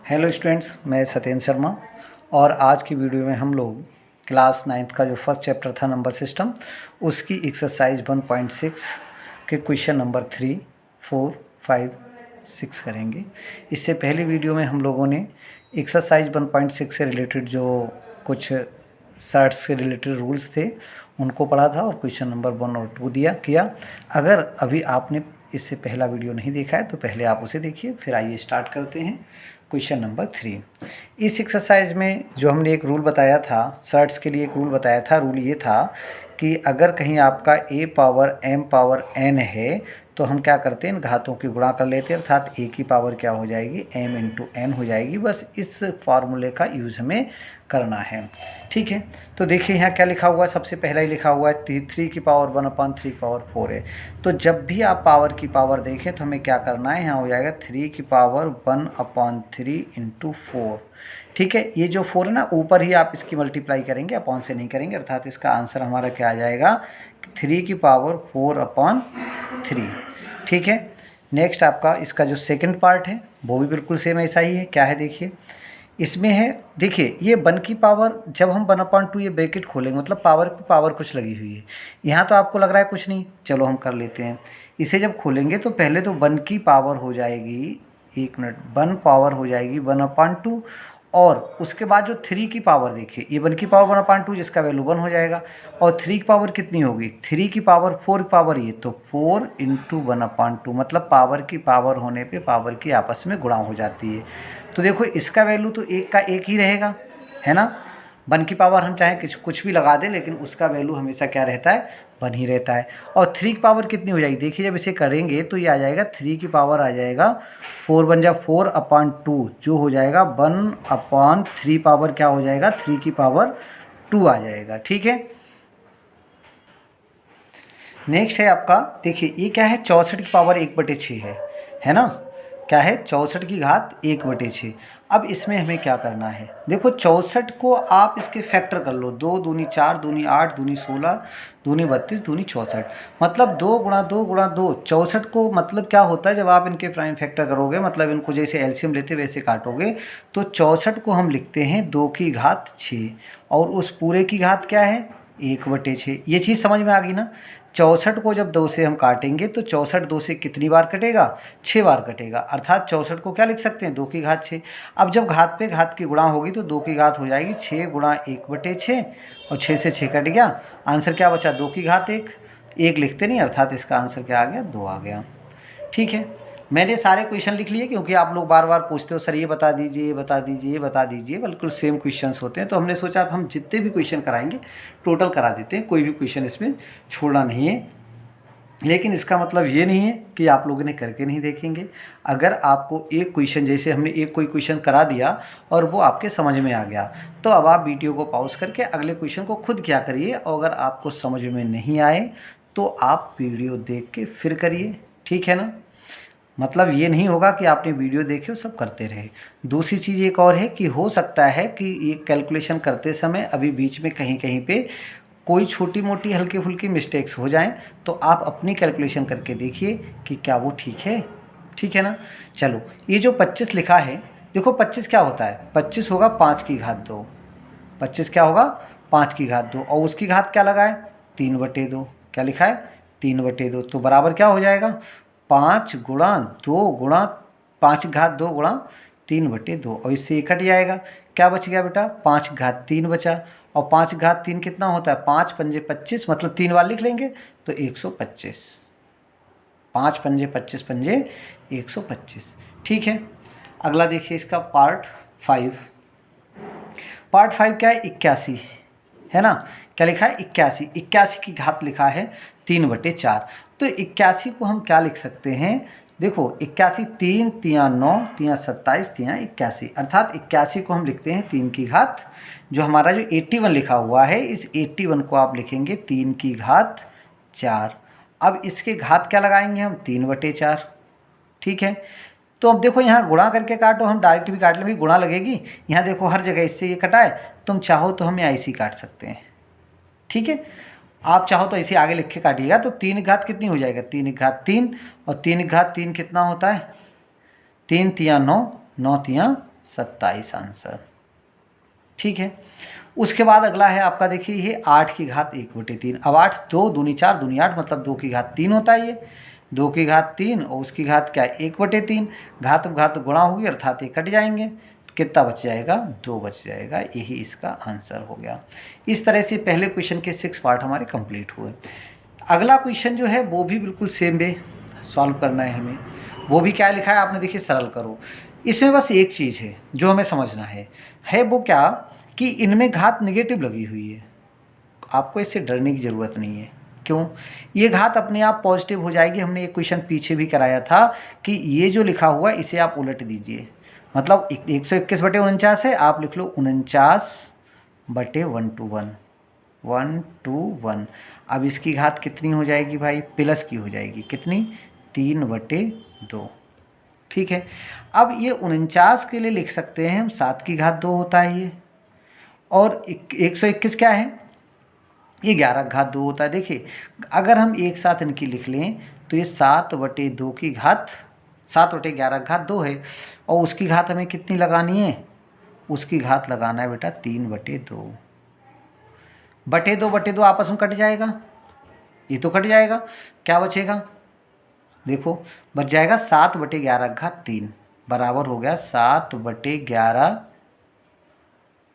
Hello students, मैं सत्येंद्र शर्मा। और आज की वीडियो में हम लोग क्लास 9th का जो फर्स्ट चैप्टर था नंबर सिस्टम, उसकी एक्सरसाइज 1.6 के क्वेश्चन नंबर 3, 4, 5, 6 करेंगे। इससे पहले वीडियो में हम लोगों ने एक्सरसाइज 1.6 से रिलेटेड जो कुछ सर्ट्स से रिलेटेड रूल्स थे उनको पढ़ा था और क्वेश्चन नंबर 1 और 2 दिया किया। अगर अभी आपने इससे पहला वीडियो नहीं देखा है तो पहले आप उसे देखिए। फिर आइए स्टार्ट करते हैं क्वेश्चन नंबर 3। इस एक्सरसाइज में जो हमने एक रूल बताया था, सर्ट्स के लिए एक रूल बताया था। रूल ये था कि अगर कहीं आपका a power m power n है तो हम क्या करते हैं, इन घातों की गुणा कर लेते हैं, अर्थात a की पावर क्या हो जाएगी, m इंटू n हो जाएगी। बस इस फार्मूले का यूज़ हमें करना है, ठीक है। तो देखिए यहाँ क्या लिखा हुआ है, सबसे पहला ही लिखा हुआ है 3 की पावर 1/3 की पावर 4 है। तो जब भी आप पावर की पावर देखें तो हमें क्या करना है, यहाँ हो जाएगा 3 की पावर 1/3 इंटू 4, ठीक है। ये जो 4 है ना, ऊपर ही आप इसकी मल्टीप्लाई करेंगे, अपॉन से नहीं करेंगे, अर्थात इसका आंसर हमारा क्या आ जाएगा, 3 की पावर 4/3, ठीक है। नेक्स्ट आपका इसका जो सेकंड पार्ट है वो भी बिल्कुल सेम ऐसा ही है। क्या है देखिए, इसमें है, देखिए ये 1 की पावर, जब हम 1/2 ये ब्रैकेट खोलेंगे मतलब पावर की पावर कुछ लगी हुई है। यहाँ तो आपको लग रहा है कुछ नहीं, चलो हम कर लेते हैं। इसे जब खोलेंगे तो पहले तो 1 की पावर हो जाएगी, 1 मिनट, 1 पावर हो जाएगी 1/2, और उसके बाद जो 3 की पावर देखिए, ये 1 की पावर 1/2 जिसका वैल्यू 1 हो जाएगा, और 3 की पावर कितनी होगी, 3 की पावर 4 की पावर, ये तो 4 इंटू 1/2, मतलब पावर की पावर होने पे पावर की आपस में गुणा हो जाती है। तो देखो इसका वैल्यू तो एक का एक ही रहेगा, है ना। 1 की पावर हम चाहे कुछ भी लगा दें, लेकिन उसका वैल्यू हमेशा क्या रहता है, 1 ही रहता है। और 3 की पावर कितनी हो जाएगी, देखिए जब इसे करेंगे तो ये आ जाएगा 3 की पावर आ जाएगा 4 बन जा 4/2, जो हो जाएगा 1/3 पावर क्या हो जाएगा, 3 की पावर 2 आ जाएगा, ठीक है। नेक्स्ट है आपका, देखिए ये क्या है, 64 की पावर 1/6 है ना। क्या है, 64 की घात 1/6। अब इसमें हमें क्या करना है, देखो 64 को आप इसके फैक्टर कर लो, 2 दूनी 4, दूनी 8, दूनी 16, दूनी 32, दूनी 64, मतलब 2 गुणा 2 गुणा 2, 64 को मतलब क्या होता है, जब आप इनके प्राइम फैक्टर करोगे, मतलब इनको जैसे एलसीएम लेते वैसे काटोगे, तो 64 को हम लिखते हैं 2 की घात 6, और उस पूरे की घात क्या है, 1/6। ये चीज़ समझ में आ गई ना। 64 को जब 2 से हम काटेंगे तो 64 2 से कितनी बार कटेगा, 6 बार कटेगा, अर्थात 64 को क्या लिख सकते हैं, 2 की घात 6। अब जब घात पे घात की गुणा होगी तो 2 की घात हो जाएगी 6 गुणा 1/6, और 6 से 6 कट गया, आंसर क्या बचा, 2 की घात 1। 1 लिखते नहीं, अर्थात इसका आंसर क्या आ गया, 2 आ गया, ठीक है। मैंने सारे क्वेश्चन लिख लिए क्योंकि आप लोग बार बार पूछते हो सर ये बता दीजिए, ये बता दीजिए, ये बता दीजिए, बिल्कुल सेम क्वेश्चंस होते हैं। तो हमने सोचा अब हम जितने भी क्वेश्चन कराएंगे टोटल करा देते हैं, कोई भी क्वेश्चन इसमें छोड़ना नहीं है। लेकिन इसका मतलब ये नहीं है कि आप लोगों ने करके नहीं देखेंगे। अगर आपको एक क्वेश्चन, जैसे हमने एक कोई क्वेश्चन करा दिया और वो आपके समझ में आ गया, तो अब आप वीडियो को पॉज करके अगले क्वेश्चन को खुद क्या करिए, और अगर आपको समझ में नहीं आए तो आप वीडियो देख के फिर करिए, ठीक है ना। मतलब ये नहीं होगा कि आपने वीडियो देखे और सब करते रहे। दूसरी चीज़ एक और है कि हो सकता है कि ये कैलकुलेशन करते समय अभी बीच में कहीं कहीं पे कोई छोटी मोटी हल्की फुल्की मिस्टेक्स हो जाएं, तो आप अपनी कैलकुलेशन करके देखिए कि क्या वो ठीक है ना। चलो, ये जो 25 लिखा है, देखो 25 क्या होता है, 25 होगा 5 की घात 2, 25 क्या होगा, 5 की घात 2, और उसकी घात क्या लगा है, 3/2, क्या लिखा है, 3/2, तो बराबर क्या हो जाएगा, 5 गुणा 2 गुणा 5 घात 2 गुणा 3/2, और इससे ये कट जाएगा, क्या बच गया बेटा, 5 घात 3 बचा, और 5 घात 3 कितना होता है, 5 पंजे 25, मतलब 3 बार लिख लेंगे तो 125, 5 पंजे 25 पंजे 125, ठीक है। अगला देखिए इसका पार्ट 5। पार्ट 5 क्या है, 81 है ना। क्या लिखा है, 81, 81 की घात लिखा है 3/4। तो 81 को हम क्या लिख सकते हैं, देखो 81, 3 तिया 9 तिया 27 तिया 81, अर्थात 81 को हम लिखते हैं 3 की घात, जो हमारा जो 81 लिखा हुआ है, इस 81 को आप लिखेंगे 3 की घात 4। अब इसके घात क्या लगाएंगे हम, 3/4, ठीक है। तो अब देखो यहाँ गुणा करके काटो, हम डायरेक्ट भी काट लें, भी गुणा लगेगी, यहाँ देखो हर जगह इससे ये कटा है, तुम चाहो तो हम यहाँ ऐसे ही काट सकते हैं, ठीक है। आप चाहो तो इसे आगे लिख के काटिएगा, तो 3 की घात कितनी हो जाएगा, 3 की घात 3, और 3 की घात 3 कितना होता है, 3 तिया 9, 9 तिया 27 आंसर। ठीक है। उसके बाद अगला है आपका, देखिए ये 8 की घात 1/3। अब 8 2 दूनी 4 दूनी 8 मतलब 2 की घात 3 होता है ये। 2 की घात 3 और उसकी घात क्या है 1/3। घात घात गुणा होगी अर्थात ये कट जाएंगे, तो कितना बच जाएगा 2 बच जाएगा। यही इसका आंसर हो गया। इस तरह से पहले क्वेश्चन के 6 पार्ट हमारे कंप्लीट हुए। अगला क्वेश्चन जो है वो भी बिल्कुल सेम वे सॉल्व करना है हमें। वो भी क्या लिखा है आपने, देखिए सरल करो। इसमें बस एक चीज़ है जो हमें समझना है वो क्या कि इनमें घात निगेटिव लगी हुई है। आपको इससे डरने की ज़रूरत नहीं है। क्यों? ये घात अपने आप पॉजिटिव हो जाएगी। हमने एक क्वेश्चन पीछे भी कराया था कि ये जो लिखा हुआ इसे आप उलट दीजिए, मतलब 121/49 है, आप लिख लो 49/1 1 अब इसकी घात कितनी हो जाएगी भाई, प्लस की हो जाएगी, कितनी 3/2। ठीक है। अब ये 49 के लिए लिख सकते हैं हम 7 की घात 2 होता है ये, और 121 क्या है, ये 11 की घात 2 होता है। देखिए अगर हम एक साथ इनकी लिख लें तो ये 7/2 की घात 7/11 की घात 2 है, और उसकी घात हमें कितनी लगानी है, उसकी घात लगाना है बेटा 3/2। 2/2 आपस में कट जाएगा, ये तो कट जाएगा, क्या बचेगा, देखो बच जाएगा 7/11 की घात 3 बराबर हो गया 7/11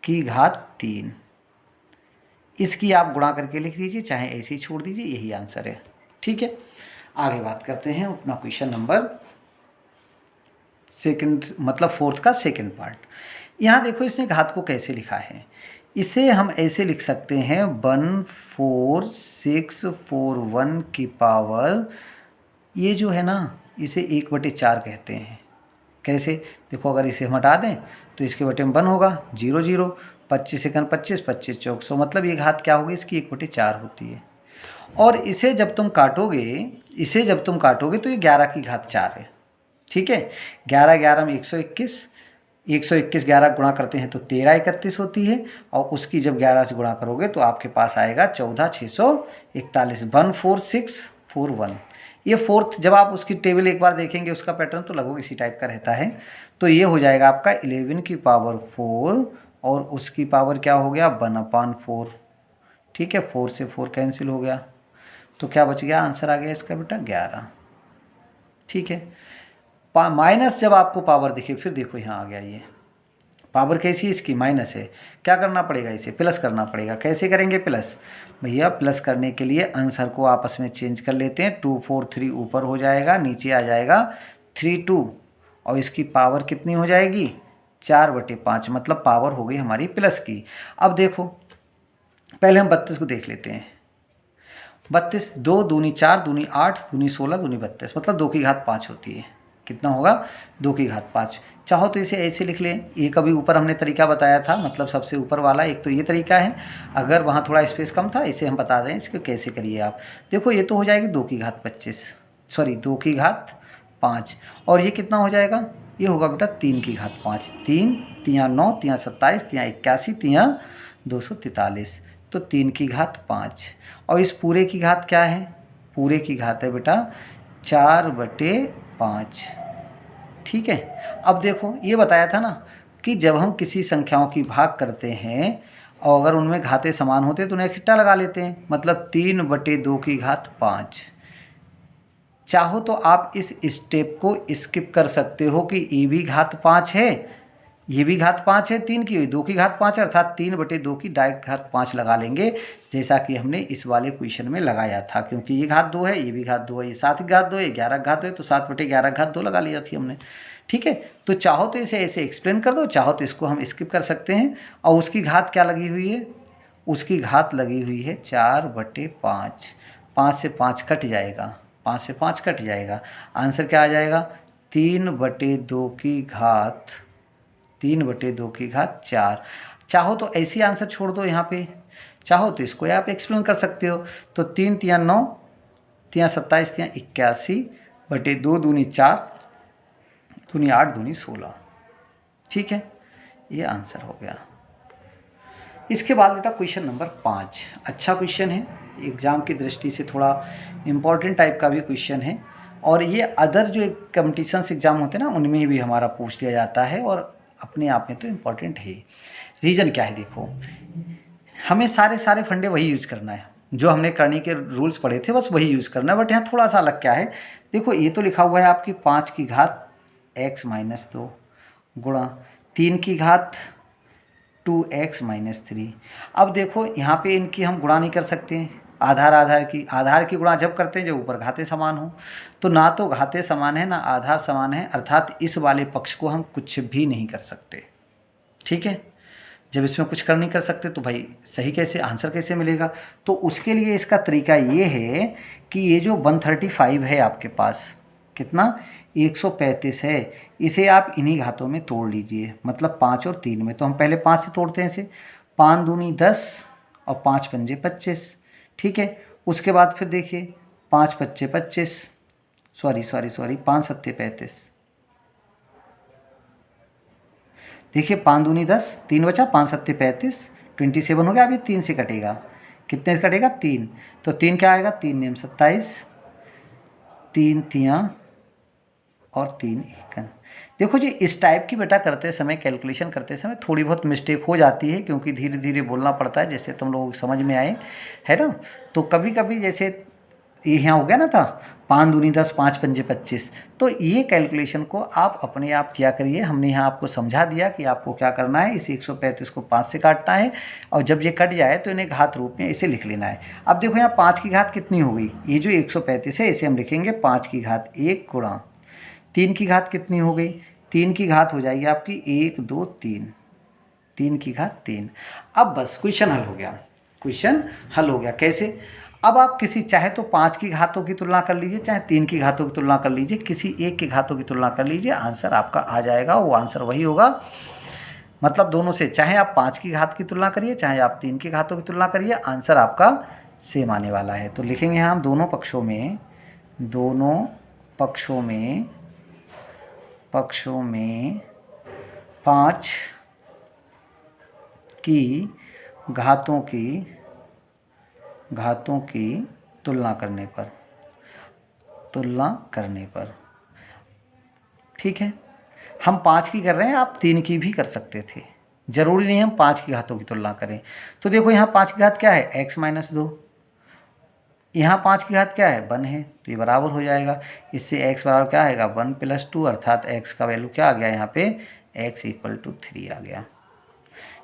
की घात 3। इसकी आप गुणा करके लिख दीजिए, चाहे ऐसे ही छोड़ दीजिए, यही आंसर है। ठीक है। आगे बात करते हैं अपना क्वेश्चन नंबर सेकंड, मतलब फोर्थ का सेकंड पार्ट। यहाँ देखो इसने घात को कैसे लिखा है, इसे हम ऐसे लिख सकते हैं 14641 की पावर, ये जो है ना इसे 1/4 कहते हैं। कैसे, देखो अगर इसे हम हटा दें तो इसके बटे में 1 होगा, 0 0 25 सेकंड 25 25 चौक 100, मतलब ये घात क्या होगी इसकी 1/4 होती है। और इसे जब तुम काटोगे तो ये 11 की घात 4 है। ठीक है। 11 11 में 121, 121 11 गुणा करते हैं तो 13 31 होती है, और उसकी जब 11 से गुणा करोगे तो आपके पास आएगा 14,641 14641। ये फोर्थ, जब आप उसकी टेबल एक बार देखेंगे उसका पैटर्न तो लगभग इसी टाइप का रहता है। तो ये हो जाएगा आपका 11 की पावर 4 और उसकी पावर क्या हो गया 1/4। ठीक है। 4 से 4 कैंसिल हो गया, तो क्या बच गया, आंसर आ गया इसका बेटा 11। ठीक है। माइनस जब आपको पावर दिखे, फिर देखो यहाँ आ गया, ये पावर कैसी है इसकी माइनस है, क्या करना पड़ेगा, इसे प्लस करना पड़ेगा। कैसे करेंगे प्लस, भैया प्लस करने के लिए आंसर को आपस में चेंज कर लेते हैं। 2 4 3 ऊपर हो जाएगा, नीचे आ जाएगा 3 2, और इसकी पावर कितनी हो जाएगी 4/5, मतलब पावर हो गई हमारी प्लस की। अब देखो पहले हम 32 को देख लेते हैं। 32 2 दूनी 4 दूनी 8 दूनी 16 दूनी 32, मतलब 2 की घात 5 होती है। कितना होगा 2 की घात 5। चाहो तो इसे ऐसे लिख लें, ये कभी ऊपर हमने तरीका बताया था, मतलब सबसे ऊपर वाला एक तो ये तरीका है, अगर वहाँ थोड़ा स्पेस कम था इसे हम बता दें इसको कैसे करिए आप। देखो ये तो हो जाएगी 2 की घात 2 की घात 5, और ये कितना हो जाएगा, ये होगा बेटा 3 की घात 5। 3 3 9 3 27 3 81 3 243, तो 3 की घात 5, और इस पूरे की घात क्या है, पूरे की घात है बेटा 4/5। ठीक है। अब देखो ये बताया था ना कि जब हम किसी संख्याओं की भाग करते हैं और अगर उनमें घातें समान होते हैं तो उन्हें इकट्ठा लगा लेते हैं, मतलब 3/2 की घात 5। चाहो तो आप इस स्टेप को स्किप कर सकते हो कि ये भी घात 5 है, ये भी घात 5 है, 3 की हुई 2 की घात 5 है, अर्थात 3/2 की डायरेक्ट घात 5 लगा लेंगे, जैसा कि हमने इस वाले क्वेश्चन में लगाया था। क्योंकि ये घात 2 है, ये भी घात 2 है, ये 7 की घात 2 है, 11 की घात 2 है, तो 7/11 की घात 2 लगा लिया थी हमने। ठीक है। तो चाहो तो इसे ऐसे एक्सप्लेन कर दो, चाहो तो इसको हम स्किप कर सकते हैं। और उसकी घात क्या लगी हुई है, उसकी घात लगी हुई है 4/5। 5 से 5 कट जाएगा, 5 से 5 कट जाएगा, आंसर क्या आ जाएगा 3/2 की घात 4। चाहो तो ऐसी आंसर छोड़ दो यहाँ पे, चाहो तो इसको आप एक्सप्लेन कर सकते हो। तो 3 3 9 3 27 3 81/2 दूनी 4 दूनी 8 दूनी 16। ठीक है, ये आंसर हो गया। इसके बाद बेटा क्वेश्चन नंबर 5, अच्छा क्वेश्चन है, एग्ज़ाम की दृष्टि से थोड़ा इम्पॉर्टेंट टाइप का भी क्वेश्चन है, और ये अदर जो कंपटीशन्स एग्ज़ाम होते हैं ना उनमें भी हमारा पूछ लिया जाता है, और अपने आप में तो इम्पॉर्टेंट है। रीज़न क्या है, देखो हमें सारे फंडे वही यूज़ करना है जो हमने करनी के रूल्स पढ़े थे, बस वही यूज़ करना है। बट यहाँ थोड़ा सा अलग क्या है, देखो ये तो लिखा हुआ है आपकी 5 की घात x-2 गुणा 3 की घात 2x-3। अब देखो यहाँ पे इनकी हम गुणा नहीं कर सकते हैं, आधार की गुणा जब करते हैं जब ऊपर घातें समान हो। तो ना तो घातें समान है ना आधार समान है, अर्थात इस वाले पक्ष को हम कुछ भी नहीं कर सकते। ठीक है, जब इसमें कुछ कर नहीं कर सकते तो भाई सही कैसे आंसर कैसे मिलेगा। तो उसके लिए इसका तरीका ये है कि ये जो 135 है आपके पास, कितना 135 है, इसे आप इन्हीं घातों में तोड़ लीजिए, मतलब 5 और 3 में। तो हम पहले 5 से तोड़ते हैं इसे, 5 दूनी 10 और 5 पंजे 25। ठीक है, उसके बाद फिर देखिए 5 पच्चे 25, सॉरी 5 सत्ते 35। देखिए 5 दूनी 10, 3 बचा, 5 सत्ते 35, 27 हो गया। अभी 3 से कटेगा, कितने से कटेगा 3, तो 3 क्या आएगा, 3 नेम 27, 3 तियाँ और 3 एकन। देखो जी इस टाइप की बेटा करते समय, कैलकुलेशन करते समय थोड़ी बहुत मिस्टेक हो जाती है, क्योंकि धीरे धीरे बोलना पड़ता है, जैसे तुम लोगों को समझ में आए, है ना। तो कभी कभी जैसे ये यहाँ हो गया ना था 5 दूनी 10, 5 पंजे 25, तो ये कैलकुलेशन को आप अपने आप किया करिए। हमने यहाँ आपको समझा दिया कि आपको क्या करना है, इस 135 को 5 से काटना है, और जब ये कट जाए तो इन्हें घात रूप में इसे लिख लेना है। अब देखो यहाँ 5 की घात कितनी हो गई, ये जो 135 है इसे हम लिखेंगे 5 की घात 1 गुणा 3 की घात कितनी हो गई, 3 की घात हो जाएगी आपकी 1 2 3, 3 की घात 3। अब बस क्वेश्चन हल हो गया, क्वेश्चन हल हो गया। कैसे, अब आप किसी चाहे तो 5 की घातों की तुलना कर लीजिए, चाहे 3 की घातों की तुलना कर लीजिए, किसी एक की घातों की तुलना कर लीजिए, आंसर आपका आ जाएगा। वो आंसर वही होगा, मतलब दोनों से, चाहे आप 5 की घात की तुलना करिए, चाहे आप 3 की घातों की तुलना करिए, आंसर आपका सेम आने वाला है। तो लिखेंगे हम दोनों पक्षों में 5 की घातों की तुलना करने पर, ठीक है। हम 5 की कर रहे हैं, आप 3 की भी कर सकते थे, ज़रूरी नहीं हम 5 की घातों की तुलना करें। तो देखो यहाँ 5 की घात क्या है, x-2, यहाँ 5 की घात क्या है, 1 है, तो ये बराबर हो जाएगा। इससे x बराबर क्या आएगा, 1 + 2, अर्थात x का वैल्यू क्या आ गया यहाँ पे, x = 3 आ गया।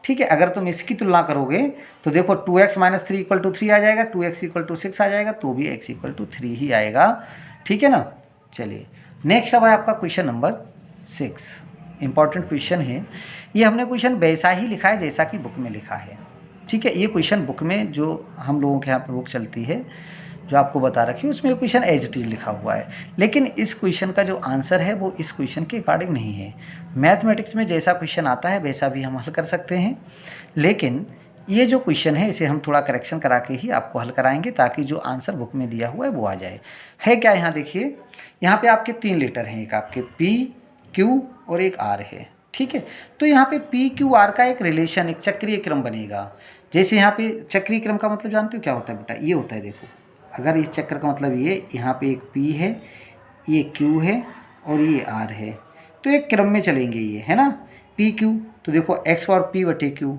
ठीक है, अगर तुम इसकी तुलना करोगे तो देखो 2x - 3 = 3 आ जाएगा, 2x = 6 आ जाएगा, तो भी x = 3 ही आएगा। ठीक है ना। चलिए नेक्स्ट अब है आपका क्वेश्चन नंबर 6, इंपॉर्टेंट क्वेश्चन है। ये हमने क्वेश्चन वैसा ही लिखा है जैसा कि बुक में लिखा है। ठीक है, ये क्वेश्चन बुक में जो हम लोगों के यहाँ पर बुक चलती है, जो आपको बता रखी है, उसमें क्वेश्चन एज इट इज लिखा हुआ है। लेकिन इस क्वेश्चन का जो आंसर है वो इस क्वेश्चन के अकॉर्डिंग नहीं है। मैथमेटिक्स में जैसा क्वेश्चन आता है वैसा भी हम हल कर सकते हैं, लेकिन ये जो क्वेश्चन है इसे हम थोड़ा करेक्शन करा के ही आपको हल कराएंगे, ताकि जो आंसर बुक में दिया हुआ है वो आ जाए। है क्या, यहाँ देखिए, यहाँ पे आपके 3 लेटर हैं, एक आपके P, Q और एक R है। ठीक है, तो यहाँ पे PQR का एक रिलेशन, एक चक्रीय क्रम बनेगा। जैसे यहाँ पे चक्रीय क्रम का मतलब जानते हो क्या होता है बेटा, ये होता है, देखो अगर इस चक्र का मतलब ये, यहाँ पे एक P है, ये Q है और ये R है, तो एक क्रम में चलेंगे ये, है ना, PQ। तो देखो x⁻p/q,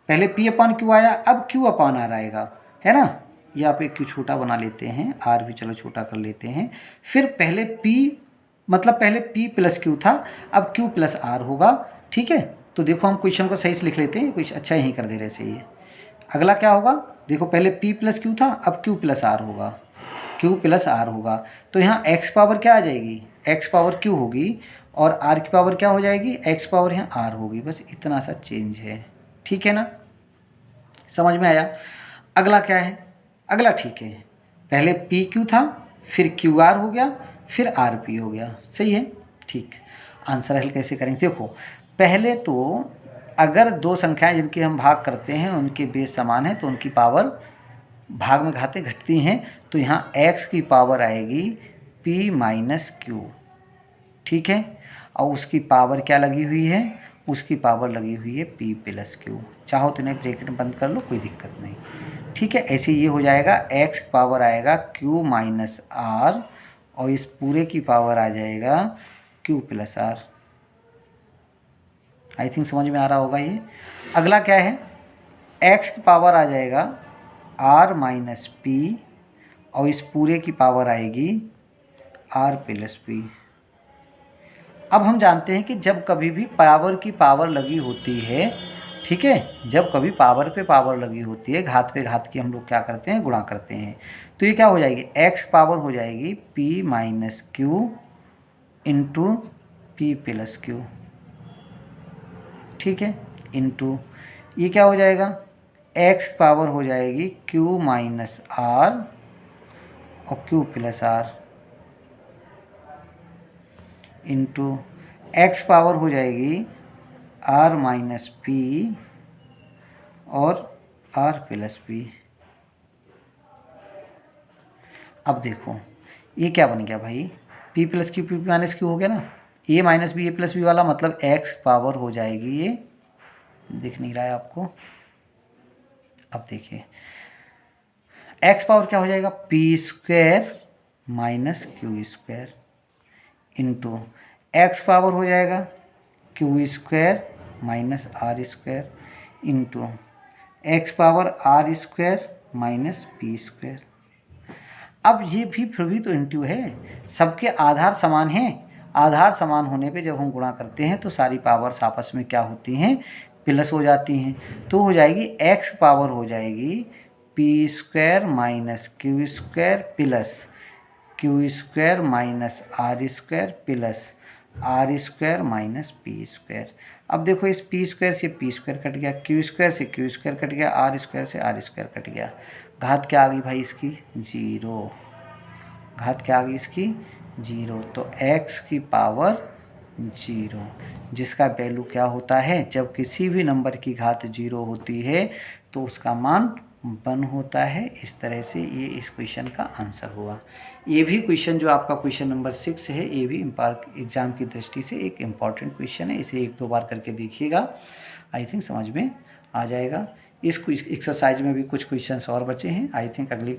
पहले P/q आया, अब Q/R आएगा, है ना। यहाँ पे Q छोटा बना लेते हैं, R भी चलो छोटा कर लेते हैं। फिर पहले पहले P + Q था, अब Q + R होगा। ठीक है, तो देखो हम क्वेश्चन को सही से लिख लेते हैं, कुछ अच्छा ही कर दे रहे सही है। अगला क्या होगा, देखो पहले P + Q था, अब Q + R होगा, तो यहाँ x पावर क्या आ जाएगी, x पावर Q होगी, और R की पावर क्या हो जाएगी, x पावर यहाँ R होगी। बस इतना सा चेंज है। ठीक है ना, समझ में आया। अगला क्या है, अगला ठीक है, पहले PQ था, फिर QR हो गया, फिर RP हो गया, सही है। ठीक, आंसर हल कैसे करेंगे, देखो पहले तो अगर दो संख्याएं जिनके हम भाग करते हैं उनके बेस समान है तो उनकी पावर भाग में घातें घटती हैं, तो यहाँ x की पावर आएगी P - Q। ठीक है, और उसकी पावर क्या लगी हुई है, उसकी पावर लगी हुई है P + Q। चाहो तो इन्हें ब्रैकेट बंद कर लो, कोई दिक्कत नहीं। ठीक है, ऐसे ये हो जाएगा, x पावर आएगा Q - R, और इस पूरे की पावर आ जाएगा Q + R। आई थिंक समझ में आ रहा होगा ये। अगला क्या है, x की पावर आ जाएगा r माइनस पी और इस पूरे की पावर आएगी r प्लस पी। अब हम जानते हैं कि जब कभी भी पावर की पावर लगी होती है, ठीक है, जब कभी पावर पे पावर लगी होती है, घात पे घात की हम लोग क्या करते हैं, गुणा करते हैं। तो ये क्या हो जाएगी, x पावर हो जाएगी p minus Q into P plus Q, ठीक है, इंटू ये क्या हो जाएगा, x पावर हो जाएगी q माइनस r और q plus r into x power हो जाएगी r माइनस पी और r प्लस पी। अब देखो ये क्या बन गया भाई, p plus q p minus q हो गया ना, a minus b a plus b वाला मतलब x पावर हो जाएगी, ये दिख नहीं रहा है आपको, अब देखिए x पावर क्या हो जाएगा, p square minus q square into x power हो जाएगा q square minus r square into x power r square minus p square. अब ये भी फिर भी तो इंटू है, सबके आधार समान हैं, आधार समान होने पे जब हम गुणा करते हैं तो सारी पावर्स आपस में क्या होती हैं, प्लस हो जाती हैं। तो हो जाएगी एक्स पावर हो जाएगी p square minus q square plus q square minus r square plus r square minus p square. अब देखो इस पी स्क्वायर से पी स्क्वायर कट गया, क्यू स्क्वायर से क्यू स्क्वायर कट गया, आर स्क्वायर से आर स्क्वायर कट गया, घात क्या आ गई भाई इसकी, जीरो, घात क्या आ गई इसकी, जीरो। तो x की पावर जीरो, जिसका वैल्यू क्या होता है, जब किसी भी नंबर की घात जीरो होती है तो उसका मान 1 होता है। इस तरह से ये इस क्वेश्चन का आंसर हुआ। ये भी क्वेश्चन जो आपका क्वेश्चन नंबर 6 है, ये भी एग्ज़ाम की दृष्टि से एक इम्पॉर्टेंट क्वेश्चन है, इसे 1-2 बार करके देखिएगा, आई थिंक समझ में आ जाएगा। इस एक्सरसाइज में भी कुछ क्वेश्चंस और बचे हैं, आई थिंक अगली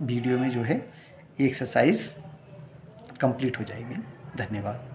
वीडियो में जो है ये एक्सरसाइज कंप्लीट हो जाएगी। धन्यवाद।